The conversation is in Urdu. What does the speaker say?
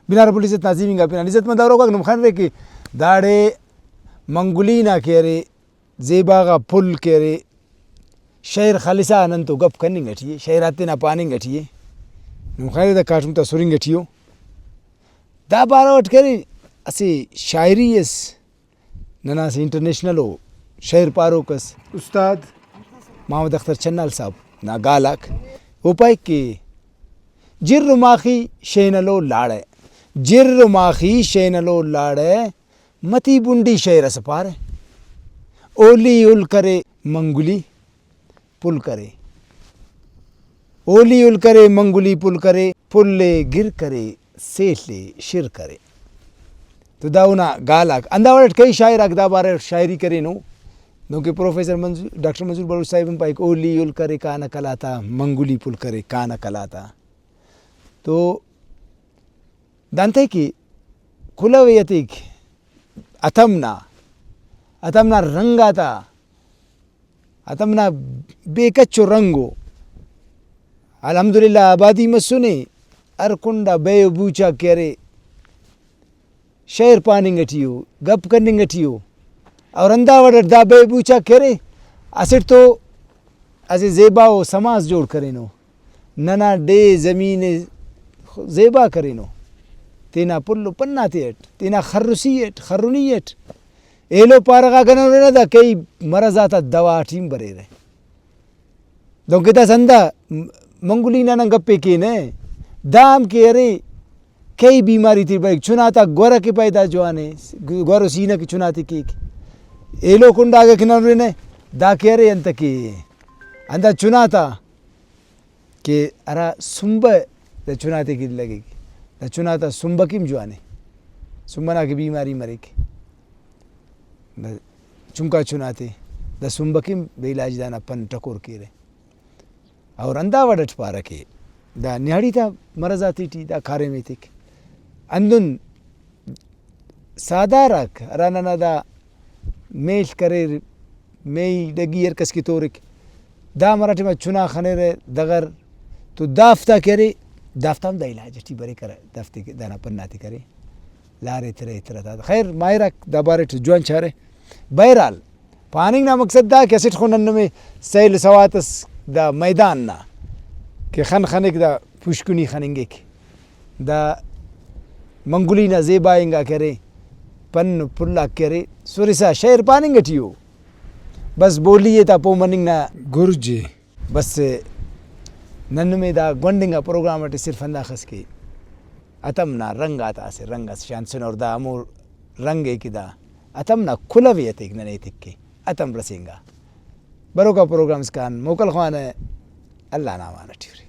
بنا رب العزت نازیمنگا پنا عزت مند اوروگا نم خنرے کہ داڑے منگلینا کیرے زیباغا پل کیرے شعر خالصا ننتو گپ کننگ ٹی شعرات نا پاننگ ٹی نم خیر دا کاٹم تا سرنگ ٹیو دا باروٹ کرے اسے شاعری اس ننا سے انٹرنیشنلو شعر پاروکس استاد محمد اختر چنال صاحب نا گالاک او پائک کہ جر ماخی شینلو لاڑے جر ماخی شینلو لاڑے متی بنڈی شعر اس پارے اولی ال کرے منگلی پل کرے اولی ال کرے منگلی پل کرے پلے گر کرے سیلے شر کرے تو داونا گالاک اندا وڑٹ کئی شاعر اک دا بارے شاعری کرے نو دونکہ پروفیسر ڈاکٹر منظور بلوچ صاحب پائک اولی ال کرے کانا کلاتا منگلی پل کرے کانا کلاتا تو دانتے کہ کلویتک اتمنا رنگاتا اتمنا بے کچو رنگو الحمدللہ آبادی مسنے ارکنڈا بے بوچا کرے شعر پاننگ ٹیو گپ کننگ ٹیو اور اندا وڑ دا بے بوچا کرے اسٹ تو اسے زیبا و سماس جوڑ کرینو ننا ڈے زمین زیبا کرینو تینا پلو پناتیٹ تینا خرسیٹ خرنیٹ ایلو پارغا گنو نہ دا کئی مرضاتا دوا ٹیم برے رہے دونکہ دا سندا منگولینا نن گپے کینے دام کے ارے کئی بیماری تی بھائی چناتا گورا کے پیدا جوانے گورو سینہ کی چناتی کیک ایلو کنڈا آگے کنن رہنے دا کے ارے انتا کہ اندا چناتا کہ ارا سنبہ دا چناتے کی لگے گی دا چناتا سنبہ کیم جوانے سنبنا کی بیماری مرے کی چنکا چناتے دا سنبہ کیم بے علاج دانا پن ٹکور کی رہے اور اندا وڑٹ پارا کہ دا نیاڑی تا مرضاتی ٹی دا کھارے میں تک اندن سادارک راننا دا میل کرے میں ڈگی ارکس کی تورک دا مراٹی میں چنا خنے رہے دغر تو دافتا کرے دافتا ہم دا علاج ٹی برے کرے دافتے دانا پناتی کرے لارے ترے ترہ خیر مائرک دا بارٹ جوان چارے بہرحال پاننگ نا مقصد دا کہ سٹ خونن میں سیل سواتس دا میدان نا کہ خن خنک دا پشکنی خننگے کی دا منگولی نا زیبائنگا کرے پن پلا کرے سورسا شعر پاننگ ٹیو بس بولیے تا پو مننگ نا گرجے بس نن میں دا گونڈنگا پروگرام اٹے صرف اندا خس کے اتمنا رنگ آتا سے رنگ شانسن اور دا امور رنگے کی دا اتمنا کھلویت ایک ننے تک کے اتم رسینگا برو کا پروگرامز کان موکل خوان ہے اللہ نامانا ٹیوری